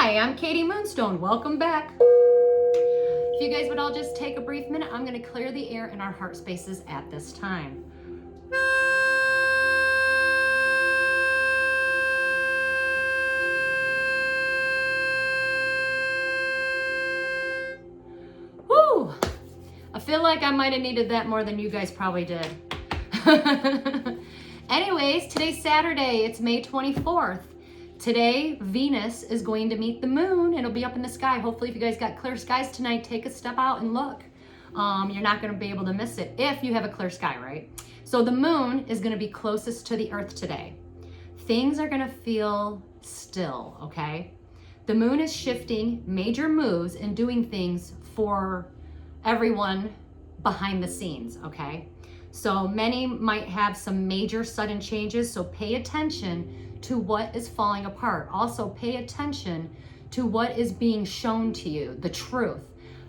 Hi, I'm Katie Moonstone. Welcome back. If you guys would all just take a brief minute, I'm going to clear the air in our heart spaces at this time. Woo! I feel like I might have needed that more than you guys probably did. Anyways, today's Saturday. It's May 24th. Today, Venus is going to meet the moon. It'll be up in the sky. Hopefully, if you guys got clear skies tonight, take a step out and look. You're not going to be able to miss it if you have a clear sky, right? So the moon is going to be closest to the earth today. Things are going to feel still, okay? The moon is shifting major moves and doing things for everyone behind the scenes, okay? So many might have some major sudden changes, so pay attention to what is falling apart. Also pay attention to what is being shown to you, the truth.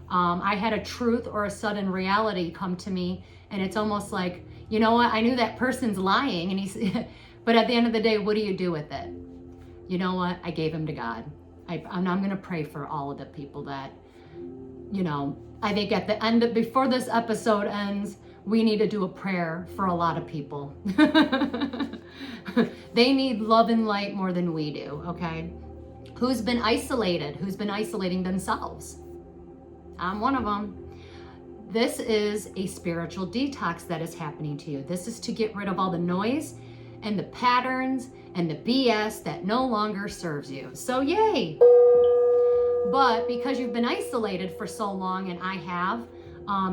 I had a truth or a sudden reality come to me, and it's almost like, you know what, I knew that person's lying, and but at the end of the day, what do you do with it? You know what, I gave him to God. I'm gonna pray for all of the people that, you know, I think at the end before this episode ends, we need to do a prayer for a lot of people. They need love and light more than we do, okay? Who's been isolated? Who's been isolating themselves? I'm one of them. This is a spiritual detox that is happening to you. This is to get rid of all the noise and the patterns and the BS that no longer serves you. So yay! But because you've been isolated for so long, and I have,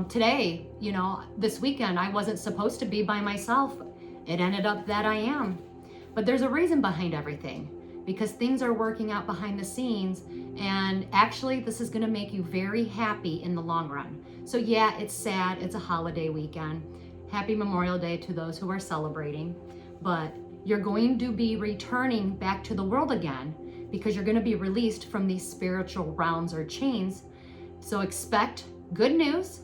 today, you know, this weekend, I wasn't supposed to be by myself. It ended up that I am. But there's a reason behind everything, because things are working out behind the scenes, and actually this is going to make you very happy in the long run. So yeah, it's sad. It's a holiday weekend. Happy Memorial Day to those who are celebrating. But you're going to be returning back to the world again, because you're going to be released from these spiritual rounds or chains. So expect good news,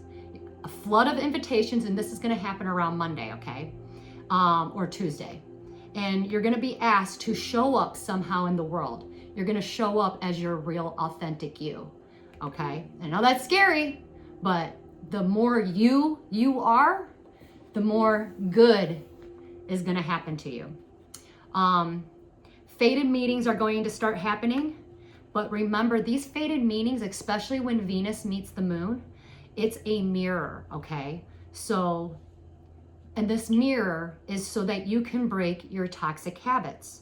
a flood of invitations, and this is going to happen around Monday, okay? Or Tuesday. And you're going to be asked to show up somehow in the world. You're going to show up as your real, authentic you, okay? I know that's scary, but the more you are, the more good is going to happen to you. Fated meetings are going to start happening, but remember, these fated meetings, especially when Venus meets the moon, it's a mirror, okay? So, and this mirror is so that you can break your toxic habits,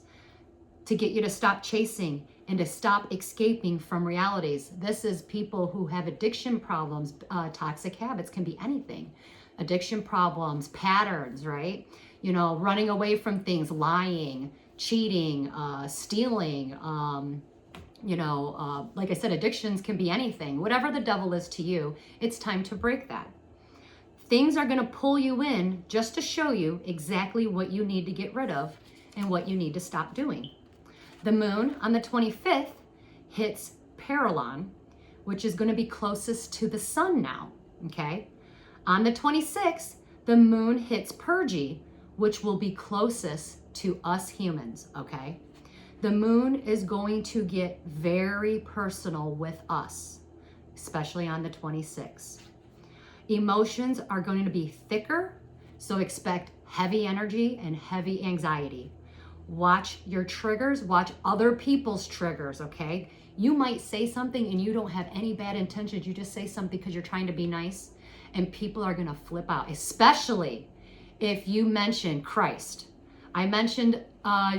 to get you to stop chasing and to stop escaping from realities. This is people who have addiction problems. Toxic habits can be anything. Addiction problems, patterns, right? You know, running away from things, lying, cheating, stealing, like I said, addictions can be anything. Whatever the devil is to you, it's time to break that. Things are going to pull you in just to show you exactly what you need to get rid of and what you need to stop doing. The moon on the 25th hits Parallon, which is going to be closest to the sun now, okay? On the 26th, the moon hits Purgy, which will be closest to us humans, okay? The moon is going to get very personal with us, especially on the 26th. Emotions are going to be thicker, so expect heavy energy and heavy anxiety. Watch your triggers, watch other people's triggers, okay? You might say something and you don't have any bad intentions. You just say something because you're trying to be nice, and people are going to flip out, especially if you mention Christ. I mentioned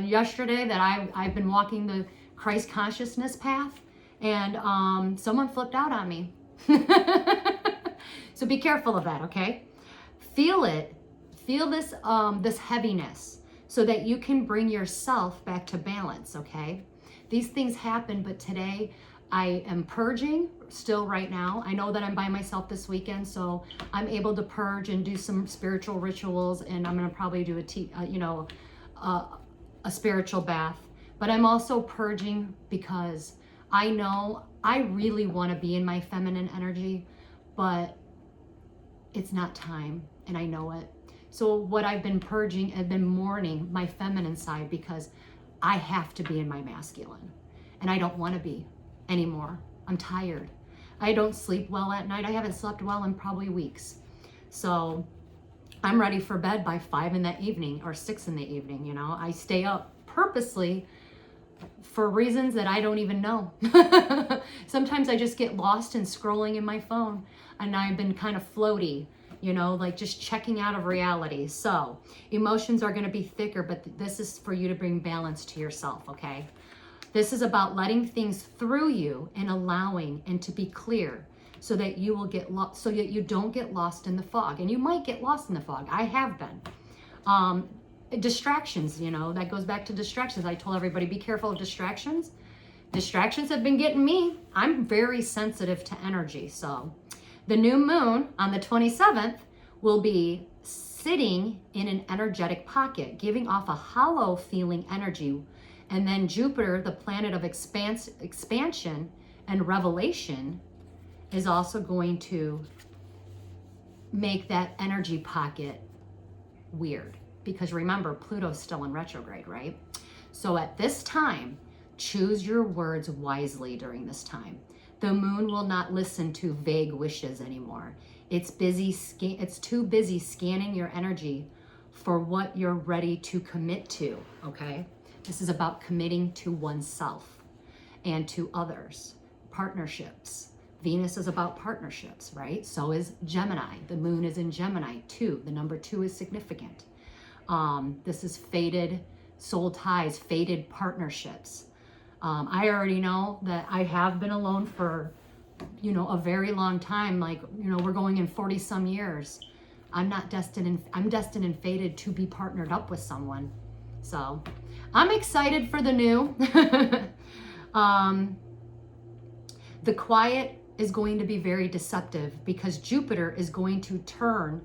yesterday that I've been walking the Christ consciousness path, and someone flipped out on me. So be careful of that, okay? Feel it. Feel this, this heaviness so that you can bring yourself back to balance, okay? These things happen, but today I am purging still right now. I know that I'm by myself this weekend, so I'm able to purge and do some spiritual rituals, and I'm gonna probably do a spiritual bath. But I'm also purging because I know I really want to be in my feminine energy, but it's not time, and I know it. So what I've been purging, I've been mourning my feminine side, because I have to be in my masculine, and I don't want to be. anymore. I'm tired. I don't sleep well at night. I haven't slept well in probably weeks. So I'm ready for bed by 5 in the evening or 6 in the evening. You know, I stay up purposely for reasons that I don't even know. Sometimes I just get lost in scrolling in my phone, and I've been kind of floaty, you know, like just checking out of reality. So emotions are going to be thicker, but this is for you to bring balance to yourself, okay? This is about letting things through you and allowing and to be clear so that you will get lost, so that you don't get lost in the fog. And you might get lost in the fog. I have been. Distractions, you know, that goes back to distractions. I told everybody, be careful of distractions. Distractions have been getting me. I'm very sensitive to energy. So the new moon on the 27th will be sitting in an energetic pocket, giving off a hollow feeling energy. And then Jupiter, the planet of expansion and revelation, is also going to make that energy pocket weird. Because remember, Pluto's still in retrograde, right? So at this time, choose your words wisely during this time. The moon will not listen to vague wishes anymore. It's too busy scanning your energy for what you're ready to commit to, okay? This is about committing to oneself and to others, partnerships. Venus is about partnerships, right? So is Gemini. The moon is in Gemini, 2. The number 2 is significant. This is fated soul ties, fated partnerships. I already know that I have been alone for, you know, a very long time. Like, you know, we're going in 40 some years. I'm destined and fated to be partnered up with someone. So I'm excited for the new. The quiet is going to be very deceptive because Jupiter is going to turn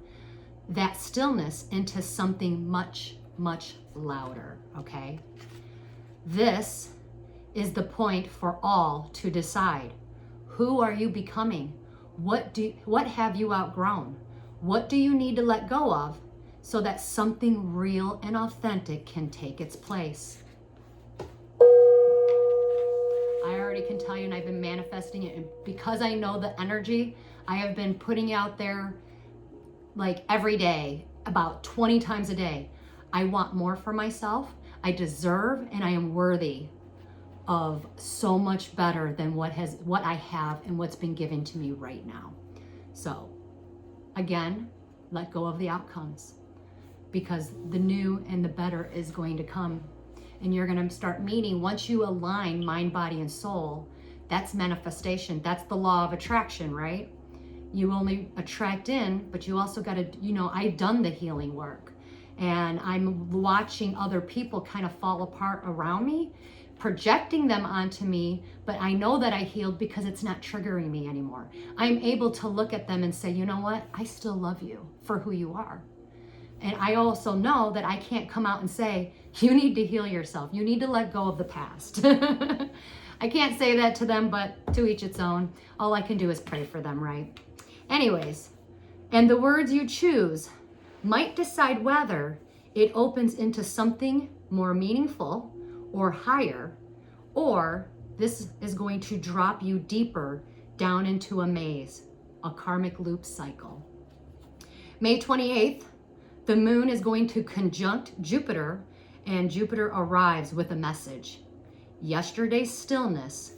that stillness into something much, much louder, okay? This is the point for all to decide. Who are you becoming? What have you outgrown? What do you need to let go of so that something real and authentic can take its place? I already can tell you, and I've been manifesting it, and because I know the energy, I have been putting out there like every day, about 20 times a day. I want more for myself. I deserve and I am worthy of so much better than what I have and what's been given to me right now. So again, let go of the outcomes, because the new and the better is going to come. And you're going to start meeting, once you align mind, body, and soul, that's manifestation. That's the law of attraction, right? You only attract in, but you also got to, you know, I've done the healing work, and I'm watching other people kind of fall apart around me, projecting them onto me, but I know that I healed because it's not triggering me anymore. I'm able to look at them and say, you know what? I still love you for who you are. And I also know that I can't come out and say, you need to heal yourself. You need to let go of the past. I can't say that to them, but to each its own. All I can do is pray for them, right? Anyways, and the words you choose might decide whether it opens into something more meaningful or higher, or this is going to drop you deeper down into a maze, a karmic loop cycle. May 28th, the moon is going to conjunct Jupiter, and Jupiter arrives with a message. Yesterday's stillness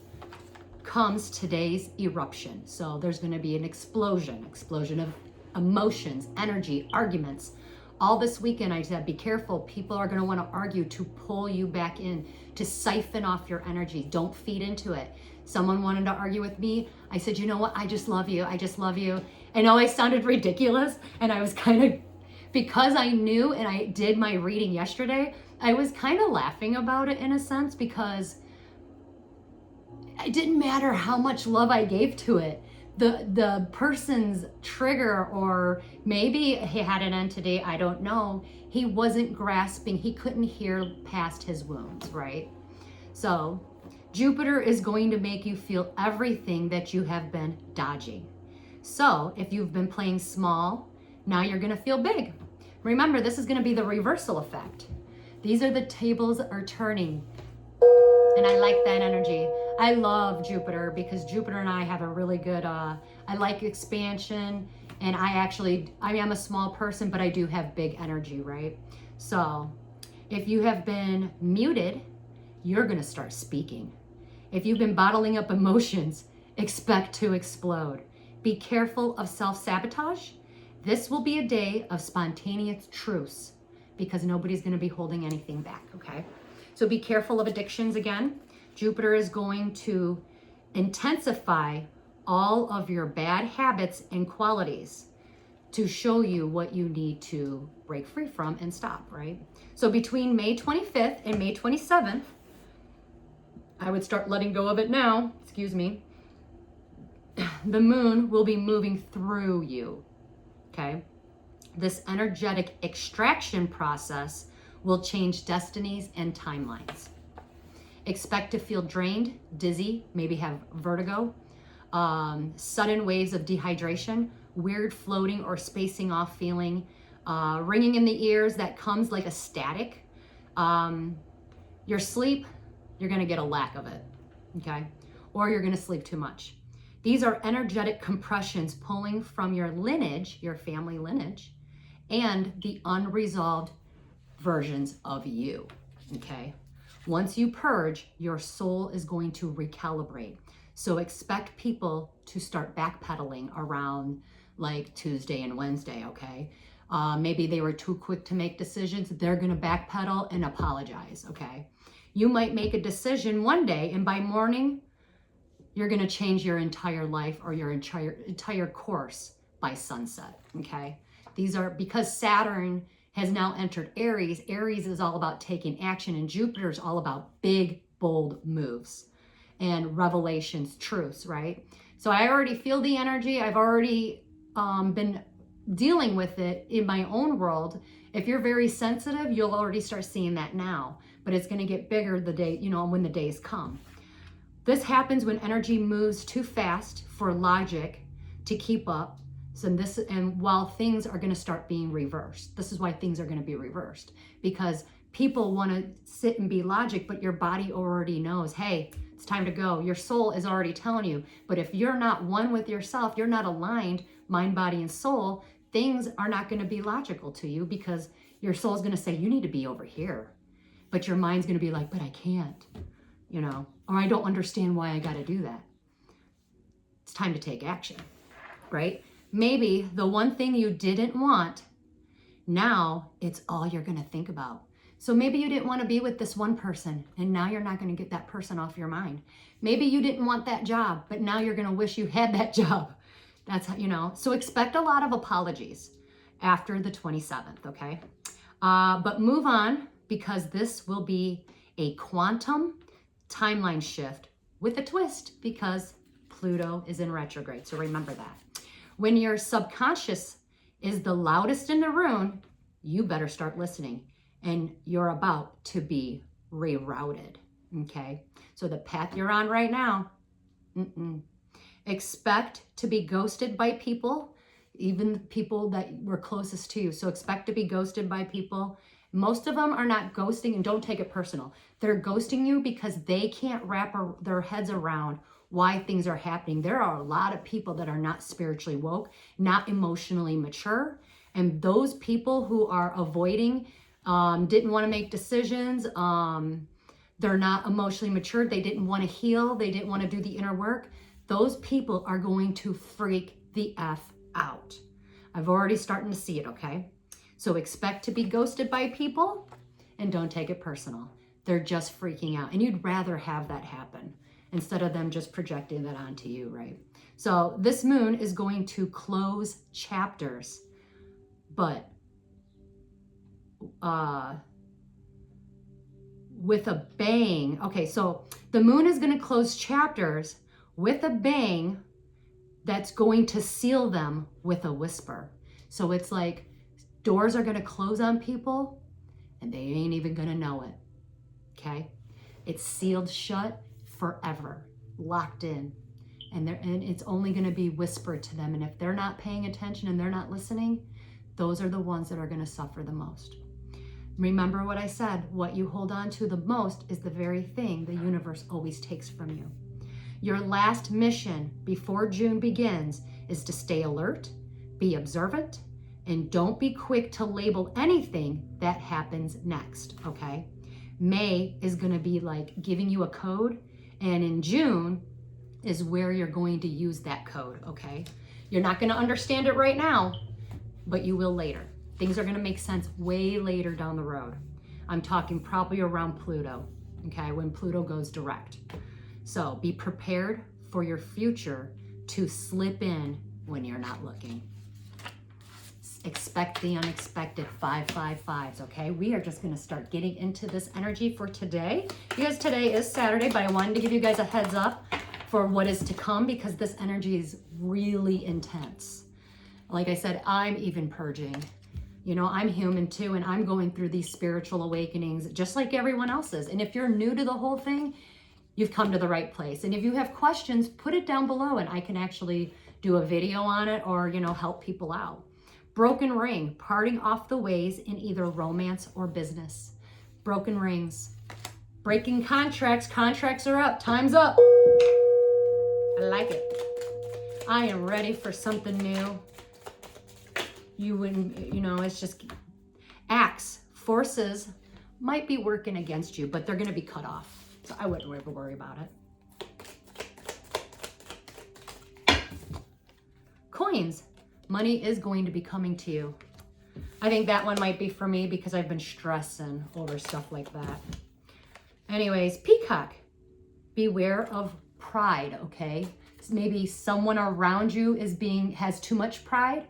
comes today's eruption. So there's going to be an explosion of emotions, energy, arguments. All this weekend, I said, be careful. People are going to want to argue to pull you back in, to siphon off your energy. Don't feed into it. Someone wanted to argue with me. I said, you know what? I just love you. I just love you. I know I sounded ridiculous, and I was kind of, because I knew and I did my reading yesterday, I was kind of laughing about it in a sense, because it didn't matter how much love I gave to it. The person's trigger, or maybe he had an entity, I don't know, he wasn't grasping, he couldn't hear past his wounds, right? So Jupiter is going to make you feel everything that you have been dodging. So if you've been playing small, now you're going to feel big. Remember, this is going to be the reversal effect. These are the tables are turning. And I like that energy. I love Jupiter because Jupiter and I have a really good, I like expansion, and I'm a small person, but I do have big energy, right? So if you have been muted, you're going to start speaking. If you've been bottling up emotions, expect to explode. Be careful of self-sabotage. This will be a day of spontaneous truce because nobody's going to be holding anything back, okay? So be careful of addictions again. Jupiter is going to intensify all of your bad habits and qualities to show you what you need to break free from and stop, right? So between May 25th and May 27th, I would start letting go of it now, excuse me. The moon will be moving through you, okay? This energetic extraction process will change destinies and timelines. Expect to feel drained, dizzy, maybe have vertigo, sudden waves of dehydration, weird floating or spacing off feeling, ringing in the ears that comes like a static. Your sleep, you're going to get a lack of it, okay? Or you're going to sleep too much. These are energetic compressions pulling from your lineage, your family lineage, and the unresolved versions of you, okay? Once you purge, your soul is going to recalibrate. So expect people to start backpedaling around like Tuesday and Wednesday, okay? Maybe they were too quick to make decisions. They're going to backpedal and apologize, okay? You might make a decision one day, and by morning, you're going to change your entire life or your entire course by sunset, okay? These are because Saturn has now entered Aries. Aries is all about taking action, and Jupiter is all about big, bold moves and revelations, truths, right? So I already feel the energy. I've already been dealing with it in my own world. If you're very sensitive, you'll already start seeing that now, but it's going to get bigger the day, when the days come. This happens when energy moves too fast for logic to keep up. And while things are going to start being reversed. This is why things are going to be reversed, because people want to sit and be logic, but your body already knows, hey, it's time to go. Your soul is already telling you. But if you're not one with yourself, you're not aligned, mind, body, and soul, things are not going to be logical to you because your soul is going to say, you need to be over here. But your mind's going to be like, but I can't, or I don't understand why I got to do that. It's time to take action, right? Maybe the one thing you didn't want, now it's all you're going to think about. So maybe you didn't want to be with this one person, and now you're not going to get that person off your mind. Maybe you didn't want that job, but now you're going to wish you had that job. That's how, so expect a lot of apologies after the 27th, okay? But move on, because this will be a quantum timeline shift with a twist, because Pluto is in retrograde. So remember that. When your subconscious is the loudest in the room, you better start listening, and you're about to be rerouted, okay? So the path you're on right now, expect to be ghosted by people, even people that were closest to you. So expect to be ghosted by people. Most of them are not ghosting, and don't take it personal. They're ghosting you because they can't wrap their heads around why things are happening. There are a lot of people that are not spiritually woke, not emotionally mature. And those people who are avoiding, didn't want to make decisions, they're not emotionally mature, they didn't want to heal, they didn't want to do the inner work. Those people are going to freak the F out. I've already starting to see it, okay? So expect to be ghosted by people, and don't take it personal. They're just freaking out. And you'd rather have that happen instead of them just projecting that onto you, right? So this moon is going to close chapters, but with a bang. Okay, so the moon is going to close chapters with a bang that's going to seal them with a whisper. So it's like doors are going to close on people and they ain't even going to know it, okay? It's sealed shut forever, locked in, and it's only going to be whispered to them. And if they're not paying attention and they're not listening, those are the ones that are going to suffer the most. Remember what I said, what you hold on to the most is the very thing the universe always takes from you. Your last mission before June begins is to stay alert, be observant, and don't be quick to label anything that happens next, okay? May is going to be like giving you a code, and in June is where you're going to use that code, okay? You're not going to understand it right now, but you will later. Things are going to make sense way later down the road. I'm talking probably around Pluto, okay, when Pluto goes direct. So be prepared for your future to slip in when you're not looking. Expect the unexpected 555s, okay? We are just going to start getting into this energy for today. Because today is Saturday, but I wanted to give you guys a heads up for what is to come because this energy is really intense. Like I said, I'm even purging. You know, I'm human too, and I'm going through these spiritual awakenings just like everyone else is. And if you're new to the whole thing, you've come to the right place. And if you have questions, put it down below and I can actually do a video on it or, you know, help people out. Broken ring, parting off the ways in either romance or business. Broken rings. Breaking contracts. Contracts are up. Time's up. I like it. I am ready for something new. You wouldn't, you know, it's just acts, forces might be working against you, but they're going to be cut off. So I wouldn't ever worry about it. Coins. Money is going to be coming to you. I think that one might be for me because I've been stressing over stuff like that. Anyways, peacock. Beware of pride, okay? Maybe someone around you has too much pride,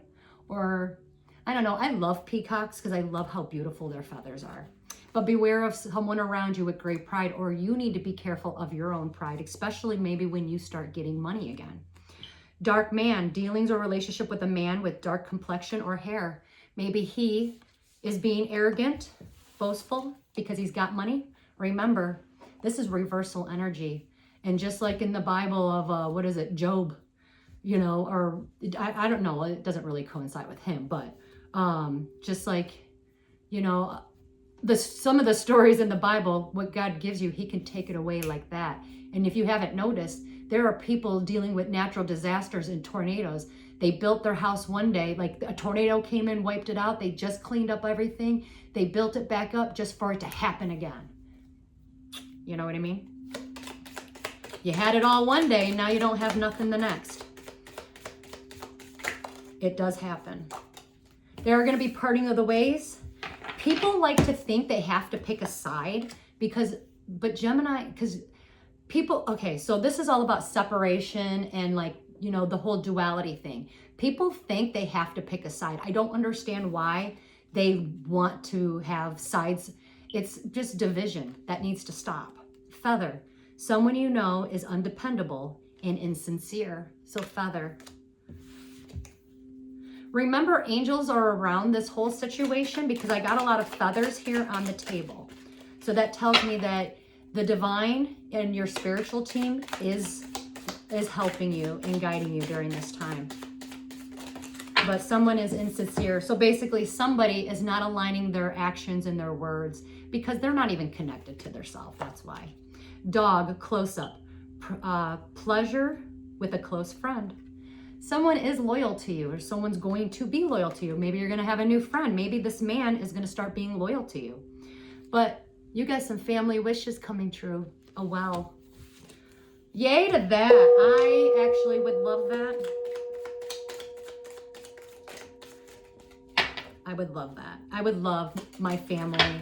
or I don't know. I love peacocks because I love how beautiful their feathers are. But beware of someone around you with great pride, or you need to be careful of your own pride, especially maybe when you start getting money again. Dark man, dealings or relationship with a man with dark complexion or hair. Maybe he is being arrogant, boastful because he's got money. Remember, this is reversal energy. And just like in the Bible of, what is it, Job, you know, or I don't know, it doesn't really coincide with him, but just like, you know, some of the stories in the Bible, what God gives you, he can take it away like that. And if you haven't noticed, there are people dealing with natural disasters and tornadoes. They built their house one day, like a tornado came in, wiped it out. They just cleaned up everything. They built it back up just for it to happen again. You know what I mean? You had it all one day, now you don't have nothing the next. It does happen. There are going to be parting of the ways. People like to think they have to pick a side but Gemini, because people, okay, so this is all about separation and like, you know, the whole duality thing. People think they have to pick a side. I don't understand why they want to have sides. It's just division that needs to stop. Feather, someone you know is undependable and insincere. So feather. Remember, angels are around this whole situation because I got a lot of feathers here on the table. So that tells me that the divine and your spiritual team is helping you and guiding you during this time. But someone is insincere. So basically somebody is not aligning their actions and their words because they're not even connected to their self. That's why. Dog, close up. Pleasure with a close friend. Someone is loyal to you or someone's going to be loyal to you. Maybe you're going to have a new friend. Maybe this man is going to start being loyal to you. But you got some family wishes coming true. Oh, wow. Yay to that. I actually would love that. I would love that. I would love my family.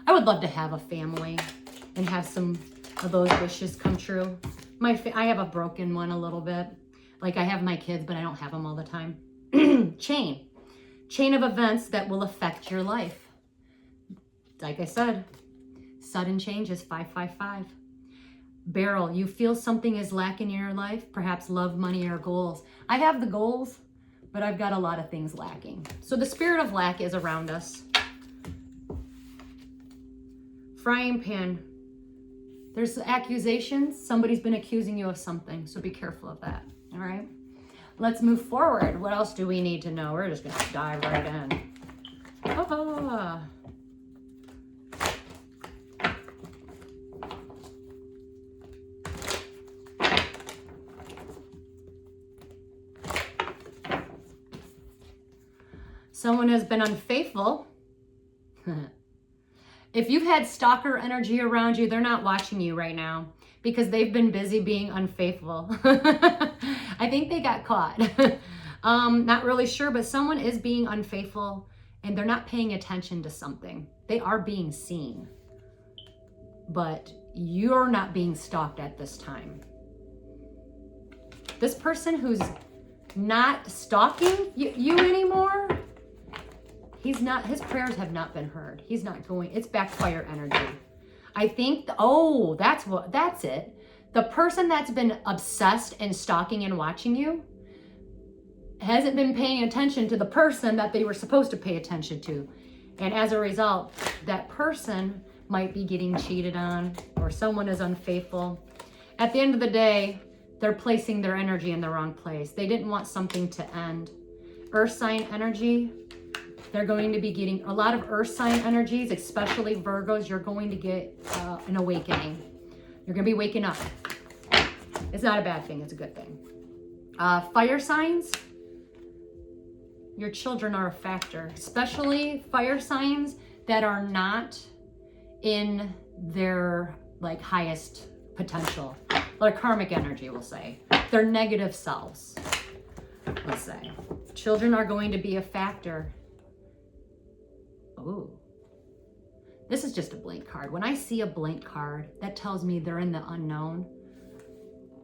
I would love to have a family and have some of those wishes come true. I have a broken one a little bit. Like I have my kids, but I don't have them all the time. Chain of events that will affect your life. Like I said, sudden changes, 555. Barrel, you feel something is lacking in your life, perhaps love, money, or goals. I have the goals, but I've got a lot of things lacking. So the spirit of lack is around us. Frying pan, there's accusations. Somebody's been accusing you of something, so be careful of that. All right, let's move forward. What else do we need to know? We're just going to dive right in. Someone has been unfaithful. If you've had stalker energy around you, they're not watching you right now because they've been busy being unfaithful. I think they got caught. Not really sure, but someone is being unfaithful and they're not paying attention to something. They are being seen, but you're not being stalked at this time. This person who's not stalking you anymore, his prayers have not been heard. He's not going, it's backfire energy. I think, that's it. The person that's been obsessed and stalking and watching you hasn't been paying attention to the person that they were supposed to pay attention to. And as a result, that person might be getting cheated on or someone is unfaithful. At the end of the day, they're placing their energy in the wrong place. They didn't want something to end. Earth sign energy, they're going to be getting a lot of earth sign energies, especially Virgos. You're going to get an awakening. You're going to be waking up. It's not a bad thing. It's a good thing. Fire signs, your children are a factor, especially fire signs that are not in their like highest potential. Or karmic energy, we'll say. Their negative selves, let's say. Children are going to be a factor. Oh, this is just a blank card. When I see a blank card, that tells me they're in the unknown.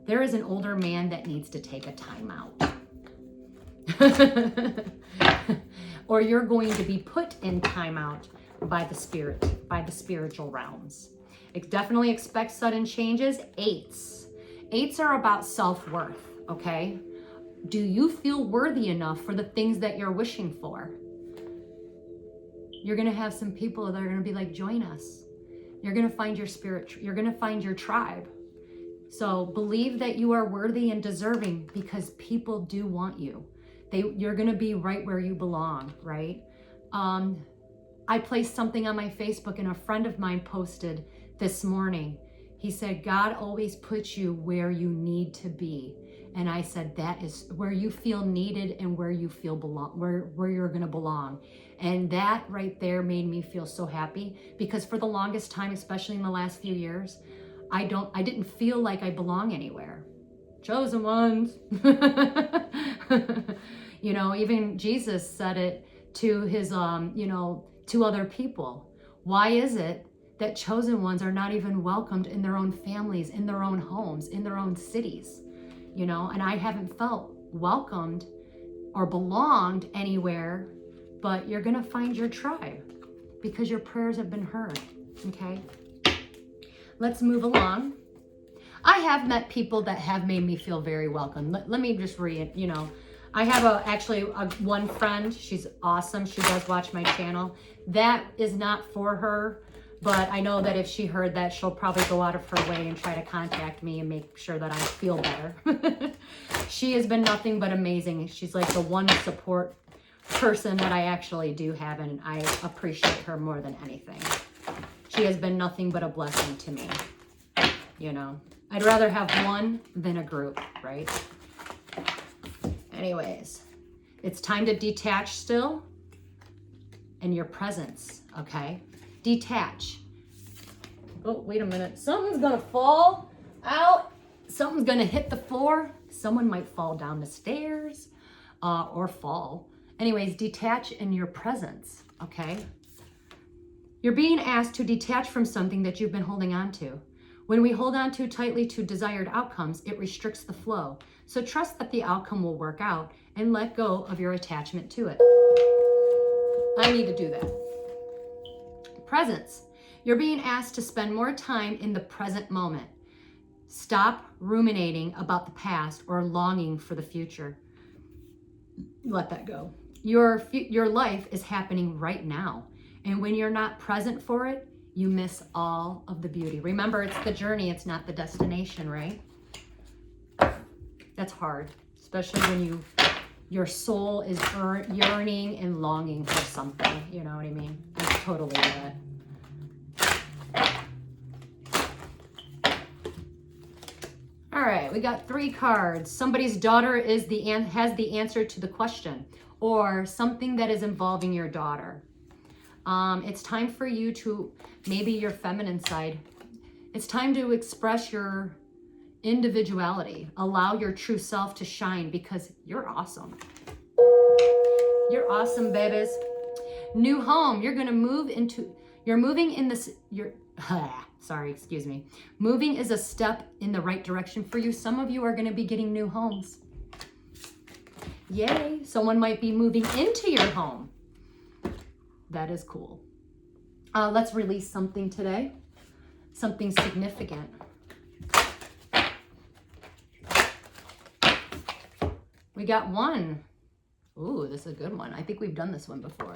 There is an older man that needs to take a time out. Or you're going to be put in timeout by the spirit, by the spiritual realms. Definitely expect sudden changes. Eights are about self-worth, okay? Do you feel worthy enough for the things that you're wishing for? You're going to have some people that are going to be like, join us. You're going to find your spirit. You're going to find your tribe. So believe that you are worthy and deserving because people do want you. You're going to be right where you belong, right? I placed something on my Facebook and a friend of mine posted this morning. He said, God always puts you where you need to be. And I said, that is where you feel needed and where you feel where you're going to belong. And that right there made me feel so happy because for the longest time, especially in the last few years, I didn't feel like I belong anywhere. Chosen ones. You know, even Jesus said it to his, to other people. Why is it that chosen ones are not even welcomed in their own families, in their own homes, in their own cities? You know, and I haven't felt welcomed or belonged anywhere, but you're going to find your tribe because your prayers have been heard. Okay. Let's move along. I have met people that have made me feel very welcome. Let me just read, I have one friend. She's awesome. She does watch my channel. That is not for her, but I know that if she heard that, she'll probably go out of her way and try to contact me and make sure that I feel better. She has been nothing but amazing. She's like the one support person that I actually do have, and I appreciate her more than anything. She has been nothing but a blessing to me. I'd rather have one than a group, right? Anyways, it's time to detach still in your presence, okay? Detach. Oh, wait a minute. Something's gonna fall out. Something's gonna hit the floor. Someone might fall down the stairs or fall. Anyways, detach in your presence, okay? You're being asked to detach from something that you've been holding on to. When we hold on too tightly to desired outcomes, it restricts the flow. So trust that the outcome will work out and let go of your attachment to it. I need to do that. Presence. You're being asked to spend more time in the present moment. Stop ruminating about the past or longing for the future. Let that go. Your life is happening right now. And when you're not present for it, you miss all of the beauty. Remember, it's the journey, it's not the destination, right? That's hard, especially when your soul is yearning and longing for something. You know what I mean? I totally get it. All right, we got 3 cards. Somebody's daughter has the answer to the question. or something that is involving your daughter. It's time for you to, maybe your feminine side, it's time to express your individuality. Allow your true self to shine because you're awesome. You're awesome, babies. New home. You're going to move into, you're moving in this, sorry, excuse me. Moving is a step in the right direction for you. Some of you are going to be getting new homes. Yay. Someone might be moving into your home. That is cool. Let's release something today. Something significant. We got one. Ooh, this is a good one. I think we've done this one before.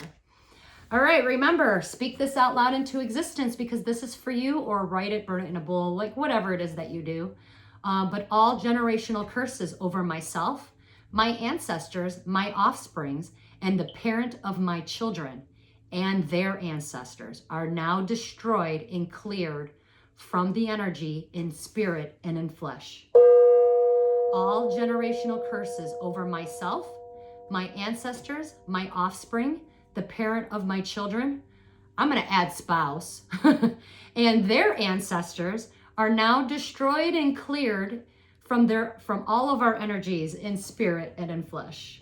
All right, remember, speak this out loud into existence because this is for you, or write it, burn it in a bowl, like whatever it is that you do. But all generational curses over myself, my ancestors, my offsprings, and the parent of my children and their ancestors are now destroyed and cleared from the energy in spirit and in flesh. All generational curses over myself, my ancestors, my offspring, the parent of my children, I'm going to add spouse, and their ancestors are now destroyed and cleared from all of our energies in spirit and in flesh.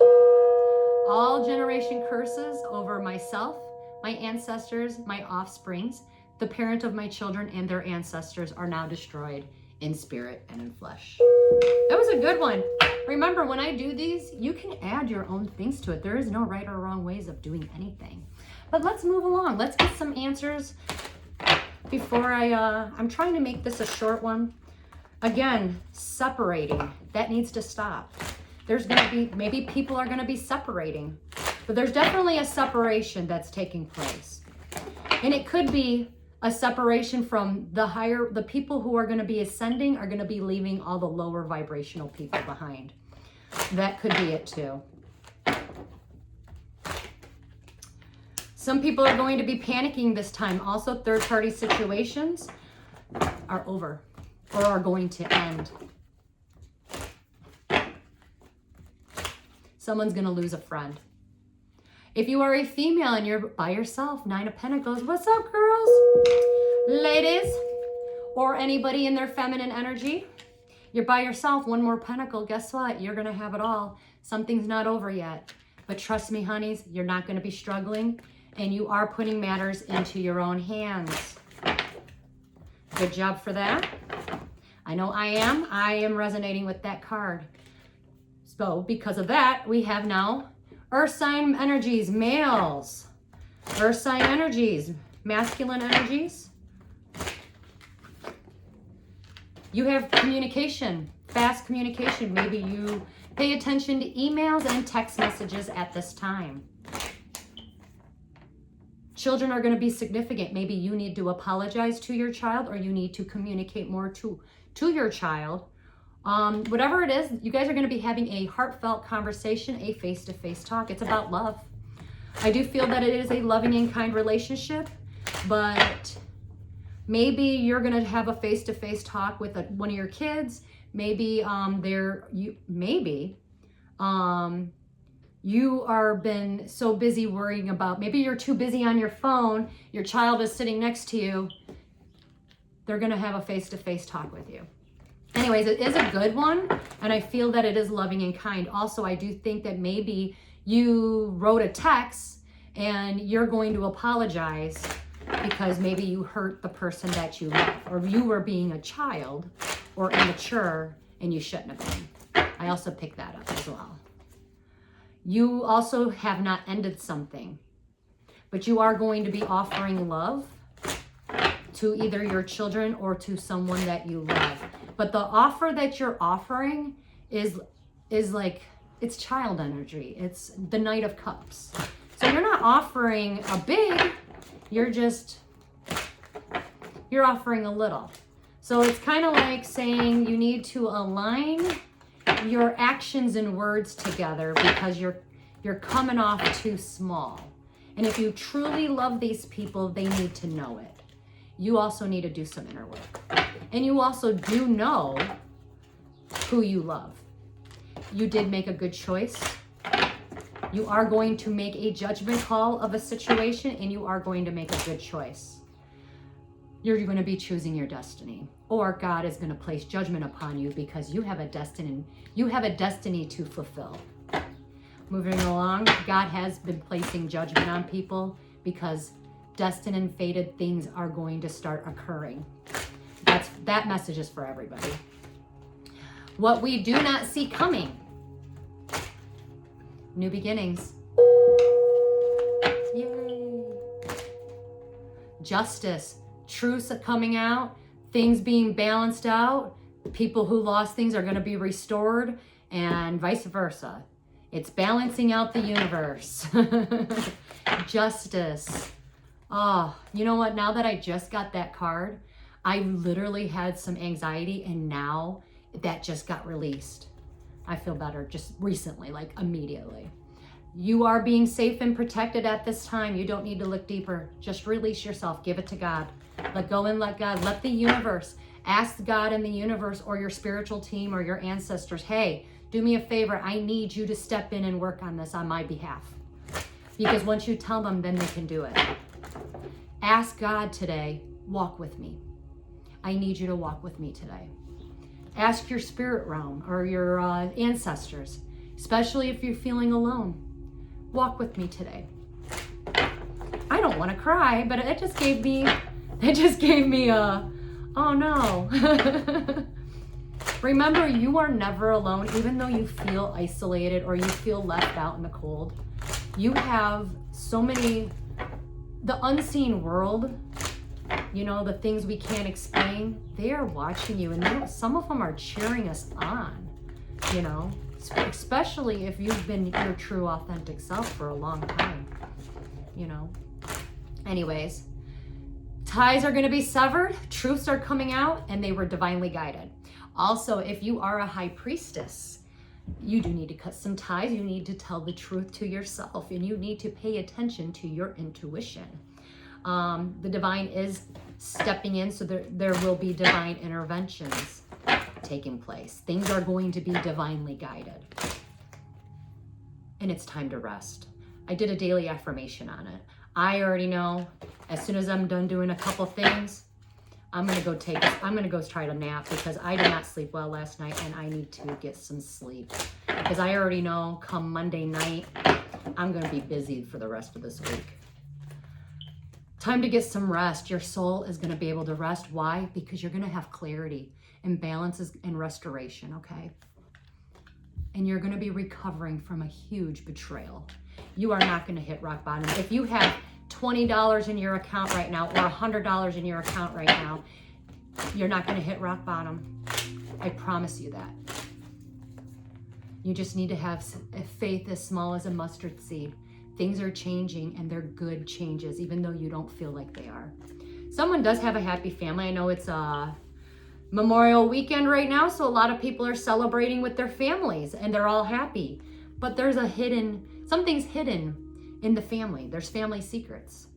All generation curses over myself, my ancestors, my offsprings, the parent of my children, and their ancestors are now destroyed in spirit and in flesh. That was a good one. Remember, when I do these, you can add your own things to it. There is no right or wrong ways of doing anything. But let's move along. Let's get some answers before I'm trying to make this a short one. Again, separating. That needs to stop. There's going to be, maybe people are going to be separating, but there's definitely a separation that's taking place. And it could be a separation from the people who are going to be ascending are going to be leaving all the lower vibrational people behind. That could be it too. Some people are going to be panicking this time. Also, third-party situations are over or are going to end. Someone's going to lose a friend. If you are a female and you're by yourself, 9 of Pentacles, what's up, girls? Ladies, or anybody in their feminine energy, you're by yourself, 1 more Pentacle, guess what? You're going to have it all. Something's not over yet. But trust me, honeys, you're not going to be struggling, and you are putting matters into your own hands. Good job for that. I know I am resonating with that card. So because of that, we have now Earth sign energies, males. Earth sign energies, masculine energies. You have communication, fast communication. Maybe you pay attention to emails and text messages at this time. Children are going to be significant. Maybe you need to apologize to your child, or you need to communicate more to your child. Whatever it is, you guys are going to be having a heartfelt conversation, a face-to-face talk. It's about love. I do feel that it is a loving and kind relationship, but maybe you're going to have a face-to-face talk with one of your kids. Maybe you are been so busy worrying about, maybe you're too busy on your phone. Your child is sitting next to you. They're going to have a face-to-face talk with you. Anyways, it is a good one, and I feel that it is loving and kind. Also, I do think that maybe you wrote a text and you're going to apologize because maybe you hurt the person that you love, or you were being a child or immature and you shouldn't have been. I also picked that up as well. You also have not ended something, but you are going to be offering love to either your children or to someone that you love. But the offer that you're offering is like, it's child energy. It's the Knight of Cups. So you're not offering a big, you're offering a little. So it's kind of like saying you need to align your actions and words together because you're coming off too small. And if you truly love these people, they need to know it. You also need to do some inner work. And you also do know who you love. You did make a good choice. You are going to make a judgment call of a situation, and you are going to make a good choice. You're going to be choosing your destiny, or God is going to place judgment upon you because you have a destiny. You have a destiny to fulfill. Moving along, God has been placing judgment on people because destined and fated things are going to start occurring. That message is for everybody. What we do not see coming. New beginnings. Yay. Justice. Truths coming out. Things being balanced out. People who lost things are going to be restored, and vice versa. It's balancing out the universe. Justice. Oh, you know what? Now that I just got that card, I literally had some anxiety, and now that just got released. I feel better just recently, like immediately. You are being safe and protected at this time. You don't need to look deeper. Just release yourself. Give it to God. Let go and let God. Let the universe. Ask God in the universe or your spiritual team or your ancestors, hey, do me a favor. I need you to step in and work on this on my behalf. Because once you tell them, then they can do it. Ask God today, walk with me. I need you to walk with me today. Ask your spirit realm or your ancestors, especially if you're feeling alone. Walk with me today. I don't want to cry, but it just gave me a, oh no. Remember, you are never alone, even though you feel isolated or you feel left out in the cold. You have so many, the unseen world, you know, the things we can't explain, they are watching you, and some of them are cheering us on, you know, especially if you've been your true authentic self for a long time, you know. Anyways, ties are going to be severed, truths are coming out, and they were divinely guided. Also, if you are a high priestess, you do need to cut some ties. You need to tell the truth to yourself, and you need to pay attention to your intuition. The divine is stepping in, so there will be divine interventions taking place. Things are going to be divinely guided. And it's time to rest. I did a daily affirmation on it. I already know as soon as I'm done doing a couple things, I'm gonna go try to nap because I did not sleep well last night and I need to get some sleep. Because I already know come Monday night, I'm gonna be busy for the rest of this week. Time to get some rest. Your soul is gonna be able to rest. Why? Because you're gonna have clarity and balances and restoration, okay? And you're gonna be recovering from a huge betrayal. You are not gonna hit rock bottom. If you have $20 in your account right now or $100 in your account right now, you're not going to hit rock bottom. I promise you that. You just need to have a faith as small as a mustard seed. Things are changing and they're good changes, even though you don't feel like they are. Someone does have a happy family. I know it's Memorial weekend right now, so a lot of people are celebrating with their families and they're all happy. But there's something's hidden in the family. There's family secrets.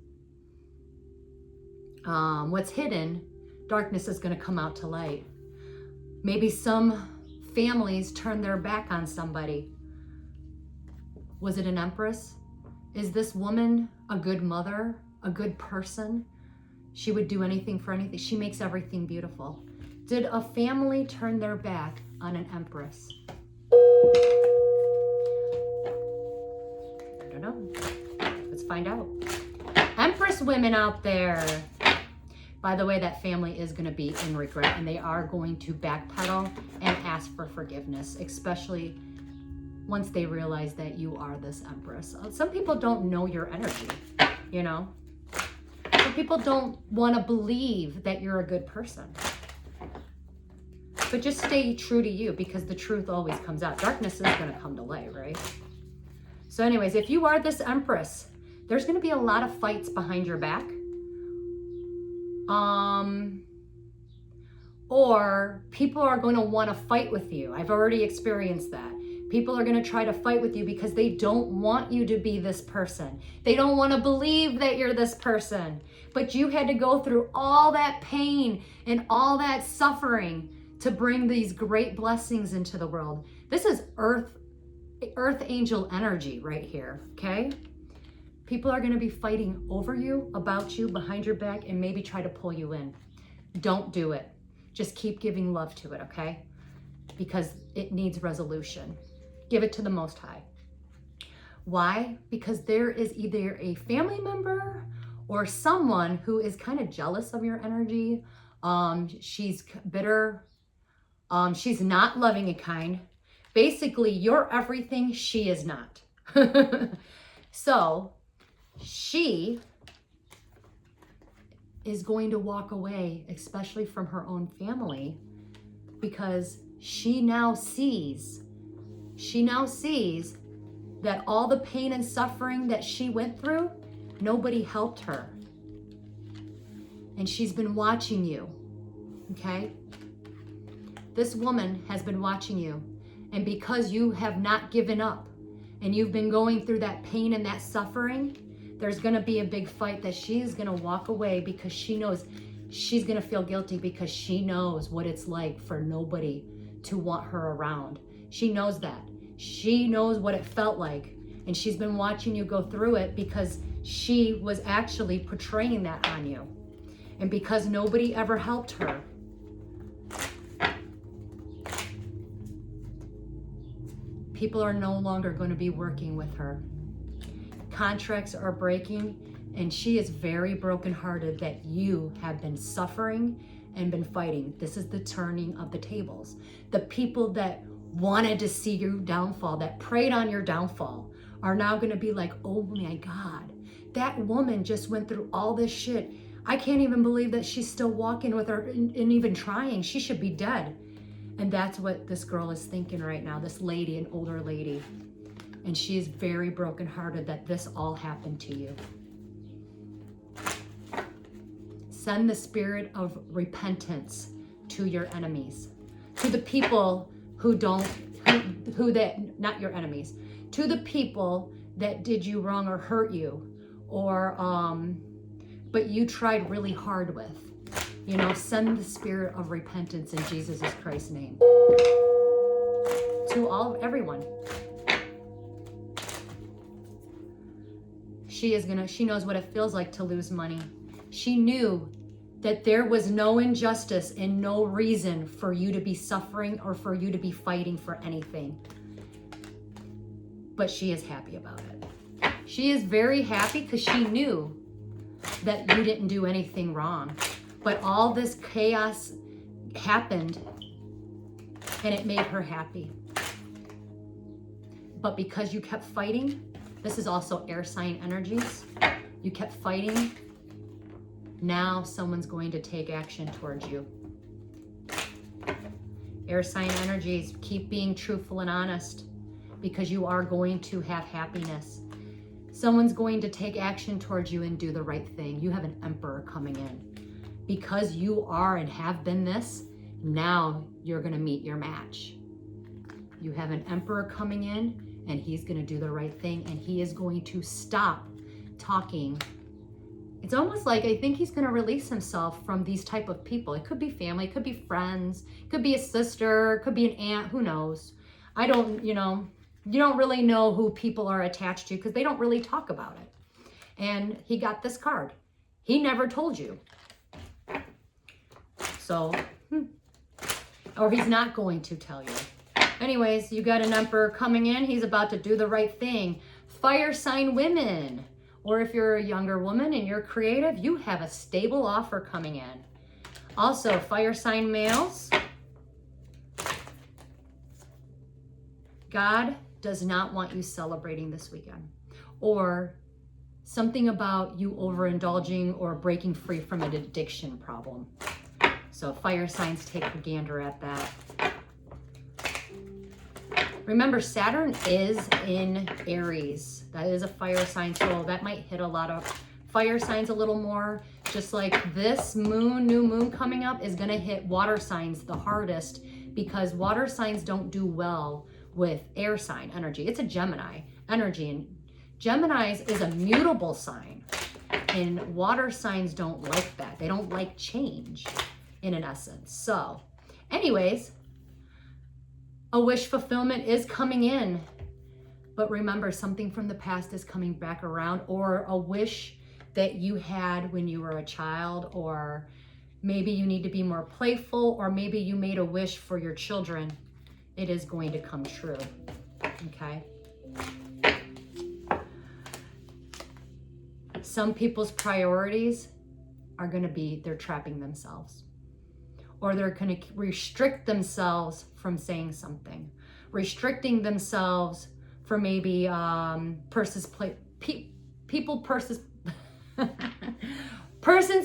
What's hidden, darkness is going to come out to light. Maybe some families turn their back on somebody. Was it an empress? Is this woman a good mother, a good person? She would do anything for anything. She makes everything beautiful. Did a family turn their back on an empress? I don't know. Let's find out. Empress women out there. By the way, that family is going to be in regret and they are going to backpedal and ask for forgiveness, especially once they realize that you are this empress. Some people don't know your energy, you know? Some people don't want to believe that you're a good person. But just stay true to you because the truth always comes out. Darkness is going to come to light, right? So anyways, if you are this empress, there's going to be a lot of fights behind your back. Or people are going to want to fight with you. I've already experienced that. People are going to try to fight with you because they don't want you to be this person. They don't want to believe that you're this person. But you had to go through all that pain and all that suffering to bring these great blessings into the world. This is earth earth angel energy right here, okay? People are going to be fighting over you, about you, behind your back, and maybe try to pull you in. Don't do it. Just keep giving love to it, okay? Because it needs resolution. Give it to the Most High. Why? Because there is either a family member or someone who is kind of jealous of your energy. She's bitter. She's not loving and kind. Basically, you're everything she is not. So she is going to walk away, especially from her own family, because she now sees that all the pain and suffering that she went through, nobody helped her. And she's been watching you, okay? This woman has been watching you. And because you have not given up and you've been going through that pain and that suffering, there's going to be a big fight that she's going to walk away because she knows she's going to feel guilty because she knows what it's like for nobody to want her around. She knows that. She knows what it felt like. And she's been watching you go through it because she was actually portraying that on you. And because nobody ever helped her, people are no longer going to be working with her. Contracts are breaking, and she is very brokenhearted that you have been suffering and been fighting. This is the turning of the tables. The people that wanted to see your downfall, that preyed on your downfall, are now going to be like, oh my God, that woman just went through all this shit. I can't even believe that she's still walking with her and even trying. She should be dead. And that's what this girl is thinking right now, this lady, an older lady. And she is very brokenhearted that this all happened to you. Send the spirit of repentance to your enemies, to the people who not your enemies, to the people that did you wrong or hurt you, or but you tried really hard with. You know, send the spirit of repentance in Jesus Christ's name to everyone. She knows what it feels like to lose money. She knew that there was no injustice and no reason for you to be suffering or for you to be fighting for anything. But she is happy about it. She is very happy because she knew that you didn't do anything wrong. But all this chaos happened and it made her happy. But because you kept fighting, this is also air sign energies. You kept fighting. Now someone's going to take action towards you. Air sign energies, keep being truthful and honest because you are going to have happiness. Someone's going to take action towards you and do the right thing. You have an emperor coming in. Because you are and have been this, now you're going to meet your match. You have an emperor coming in and he's going to do the right thing and he is going to stop talking. It's almost like I think he's going to release himself from these type of people. It could be family, it could be friends, it could be a sister, it could be an aunt, who knows? You don't really know who people are attached to because they don't really talk about it. And he got this card. He never told you. So, or he's not going to tell you. Anyways, you got an emperor coming in. He's about to do the right thing. Fire sign women. Or if you're a younger woman and you're creative, you have a stable offer coming in. Also, fire sign males. God does not want you celebrating this weekend. Or something about you overindulging or breaking free from an addiction problem. So fire signs take a gander at that. Remember, Saturn is in Aries. That is a fire sign, so that might hit a lot of fire signs a little more. Just like this new moon coming up is going to hit water signs the hardest because water signs don't do well with air sign energy. It's a Gemini energy, and Gemini's is a mutable sign, and water signs don't like that. They don't like change in an essence. So anyways, a wish fulfillment is coming in. But remember, something from the past is coming back around, or a wish that you had when you were a child, or maybe you need to be more playful, or maybe you made a wish for your children. It is going to come true, okay? Some people's priorities are going to be they're trapping themselves, or they're going to restrict themselves from saying something, restricting themselves for maybe persons,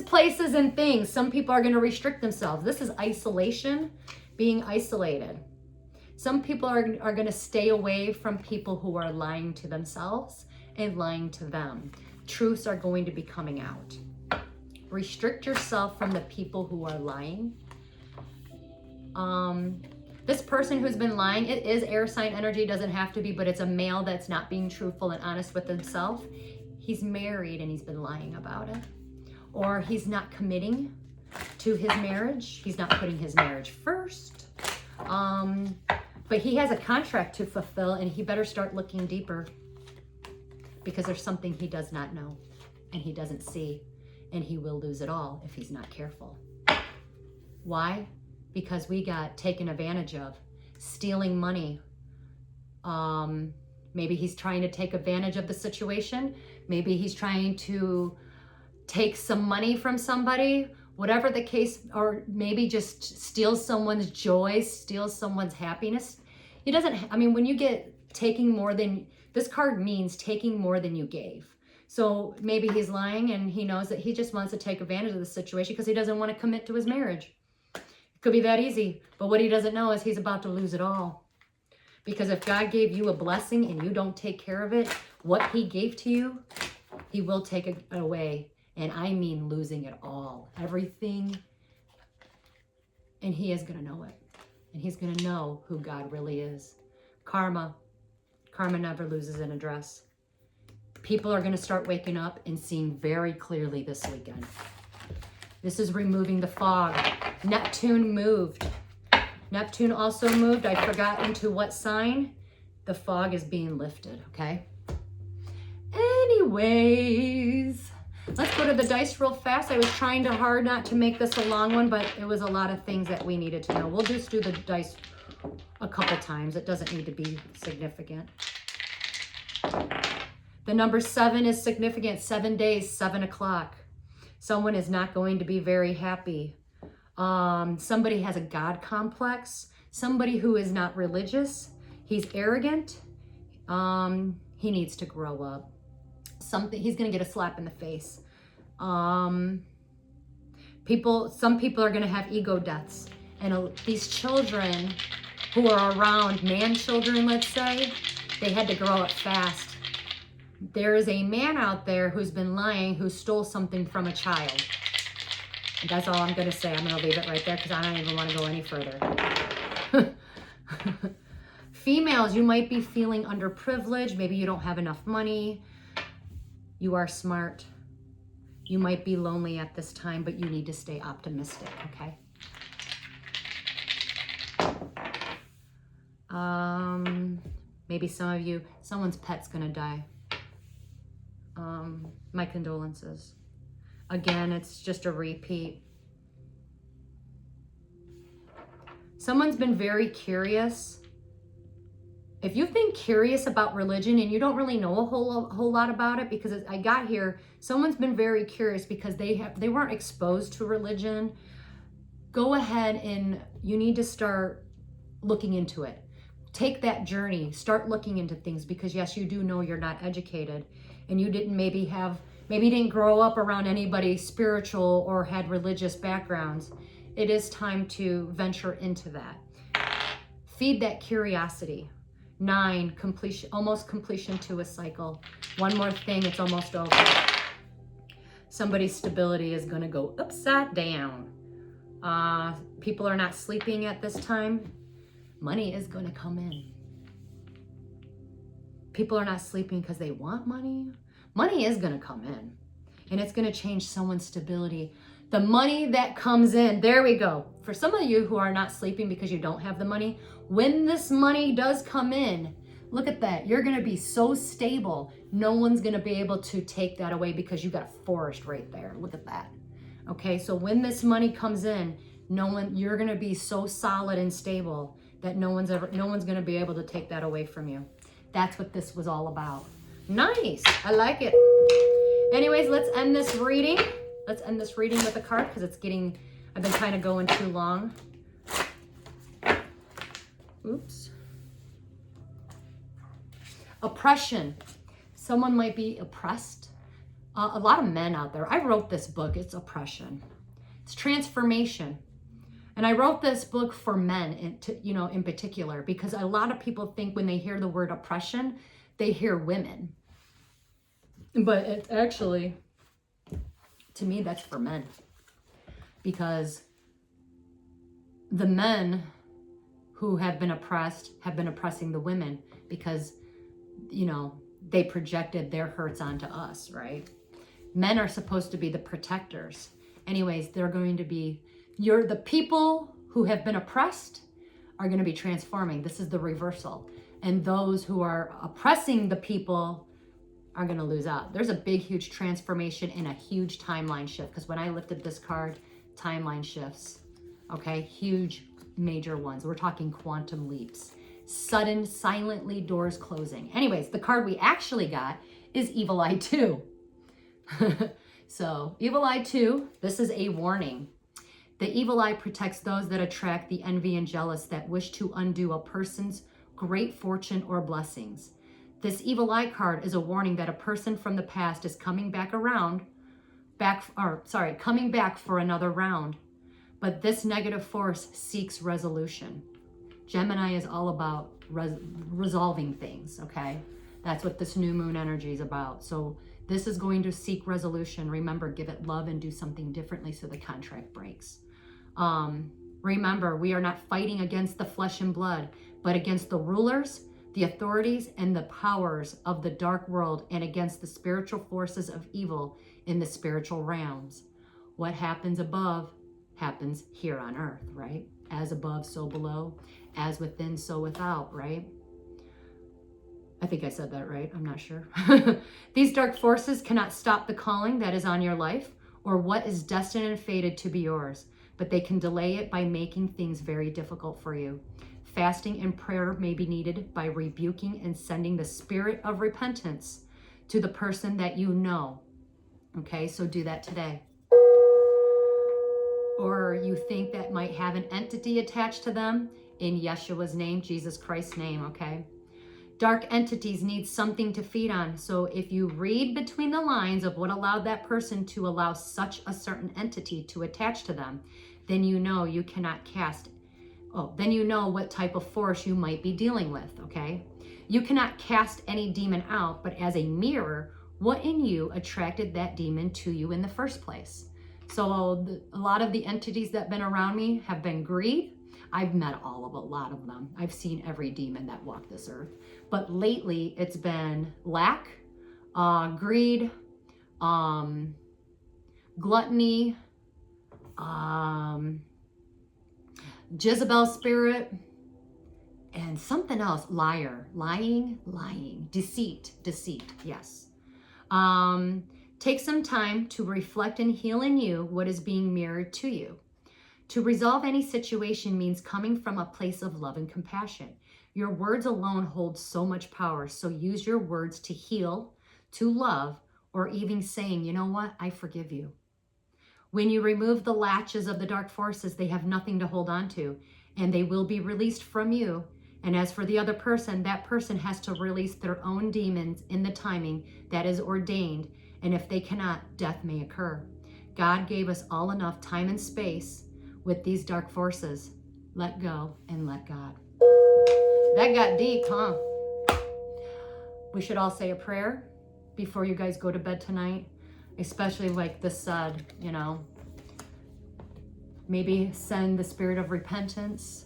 places, and things. Some people are going to restrict themselves. This is isolation, being isolated. Some people are going to stay away from people who are lying to themselves and lying to them. Truths are going to be coming out. Restrict yourself from the people who are lying. This person who's been lying, it is air sign energy, doesn't have to be, but it's a male that's not being truthful and honest with himself. He's married and he's been lying about it. Or he's not committing to his marriage. He's not putting his marriage first. But he has a contract to fulfill, and he better start looking deeper, because there's something he does not know and he doesn't see, and he will lose it all if he's not careful. Why? Because we got taken advantage of, stealing money. Maybe he's trying to take advantage of the situation. Maybe he's trying to take some money from somebody, whatever the case, or maybe just steal someone's joy, steal someone's happiness. He doesn't, I mean, when you get taking more than, this card means taking more than you gave. So maybe he's lying and he knows that he just wants to take advantage of the situation because he doesn't want to commit to his marriage. It could be that easy. But what he doesn't know is he's about to lose it all. Because if God gave you a blessing and you don't take care of it, what he gave to you, he will take it away. And I mean losing it all. Everything. And he is going to know it. And he's going to know who God really is. Karma. Karma never loses an address. People are going to start waking up and seeing very clearly this weekend. This is removing the fog. Neptune moved. Neptune also moved. I forgot into what sign. The fog is being lifted, okay? Anyways, let's go to the dice real fast. I was trying hard not to make this a long one, but it was a lot of things that we needed to know. We'll just do the dice a couple times. It doesn't need to be significant. The number 7 is significant. 7 days, 7 o'clock. Someone is not going to be very happy. Somebody has a God complex. Somebody who is not religious. He's arrogant. He needs to grow up. He's going to get a slap in the face. Some people are going to have ego deaths. And these children who are around, man children, let's say, they had to grow up fast. There is a man out there who's been lying, who stole something from a child. And that's all I'm going to say. I'm going to leave it right there because I don't even want to go any further. Females, you might be feeling underprivileged. Maybe you don't have enough money. You are smart. You might be lonely at this time, but you need to stay optimistic, okay? Maybe some of you, someone's pet's going to die. My condolences. Again, it's just a repeat. Someone's been very curious. If you've been curious about religion and you don't really know a whole lot about it, because I got here, someone's been very curious because they weren't exposed to religion. Go ahead and you need to start looking into it. Take that journey, start looking into things, because yes, you do know you're not educated and you didn't maybe didn't grow up around anybody spiritual or had religious backgrounds. It is time to venture into that. Feed that curiosity. 9, completion, almost completion to a cycle. One more thing, it's almost over. Somebody's stability is going to go upside down. People are not sleeping at this time. Money is going to come in. People are not sleeping because they want money. Money is going to come in. And it's going to change someone's stability. The money that comes in, there we go. For some of you who are not sleeping because you don't have the money, when this money does come in, Look at that. You're going to be so stable. No one's going to be able to take that away because you got a forest right there. Look at that. Okay, so when this money comes in, you're going to be so solid and stable that no one's going to be able to take that away from you. That's what this was all about. Nice. I like it. Anyways, let's end this reading. Let's end this reading with a card because I've been kind of going too long. Oops. Oppression. Someone might be oppressed. A lot of men out there. I wrote this book. It's oppression. It's transformation. And I wrote this book for men, in particular, because a lot of people think when they hear the word oppression, they hear women. But it actually, to me, that's for men. Because the men who have been oppressed have been oppressing the women because, they projected their hurts onto us, right? Men are supposed to be the protectors. Anyways, they're going to be, the people who have been oppressed are going to be transforming. This is the reversal. And those who are oppressing the people are going to lose out. There's a big, huge transformation and a huge timeline shift. Because when I lifted this card, timeline shifts, okay? Huge, major ones. We're talking quantum leaps. Sudden, silently doors closing. Anyways, the card we actually got is Evil Eye 2. So, Evil Eye 2, this is a warning. The evil eye protects those that attract the envy and jealous that wish to undo a person's great fortune or blessings. This evil eye card is a warning that a person from the past is coming back for another round. But this negative force seeks resolution. Gemini is all about resolving things, okay? That's what this new moon energy is about. So this is going to seek resolution. Remember, give it love and do something differently so the contract breaks. Remember, we are not fighting against the flesh and blood, but against the rulers, the authorities, and the powers of the dark world, and against the spiritual forces of evil in the spiritual realms. What happens above happens here on earth, right? As above, so below. As within, so without, right? I think I said that right. I'm not sure. These dark forces cannot stop the calling that is on your life or what is destined and fated to be yours, but they can delay it by making things very difficult for you. Fasting and prayer may be needed by rebuking and sending the spirit of repentance to the person that you know. Okay, so do that today. Or you think that might have an entity attached to them, in Yeshua's name, Jesus Christ's name, okay? Dark entities need something to feed on. So if you read between the lines of what allowed that person to allow such a certain entity to attach to them, then you know you cannot then you know what type of force you might be dealing with, okay? You cannot cast any demon out, but as a mirror, what in you attracted that demon to you in the first place? So a lot of the entities that have been around me have been greed. I've met a lot of them. I've seen every demon that walked this earth. But lately it's been lack, greed, gluttony, Jezebel spirit, and something else, lying, deceit, yes. Take some time to reflect and heal in you what is being mirrored to you. To resolve any situation means coming from a place of love and compassion. Your words alone hold so much power, so use your words to heal, to love, or even saying, you know what, I forgive you. When you remove the latches of the dark forces, they have nothing to hold on to, and they will be released from you. And as for the other person, that person has to release their own demons in the timing that is ordained, and if they cannot, death may occur. God gave us all enough time and space with these dark forces. Let go and let God. That got deep, huh? We should all say a prayer before you guys go to bed tonight, especially like this said, maybe send the spirit of repentance.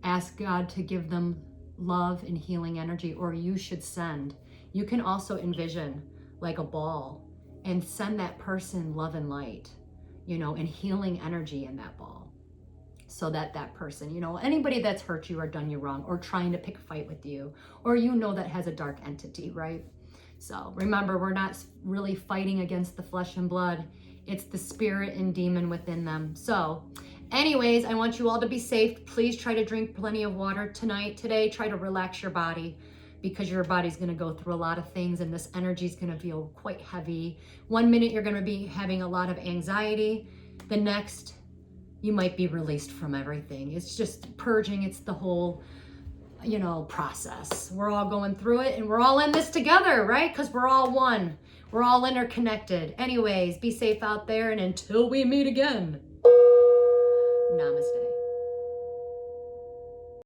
Ask God to give them love and healing energy, or you should send. You can also envision like a ball and send that person love and light, and healing energy in that ball. so that that person, you know, anybody that's hurt you or done you wrong or trying to pick a fight with you, or you know that has a dark entity, right? So remember, we're not really fighting against the flesh and blood. It's the spirit and demon within them. So anyways, I want you all to be safe. Please try to drink plenty of water today. Try to relax your body, because your body's going to go through a lot of things, and this energy is going to feel quite heavy. 1 minute you're going to be having a lot of anxiety. The next, you might be released from everything. It's just purging. It's the whole, you know, process. We're all going through it, and we're all in this together, right? Because we're all one. We're all interconnected. Anyways, be safe out there, and until we meet again, Namaste.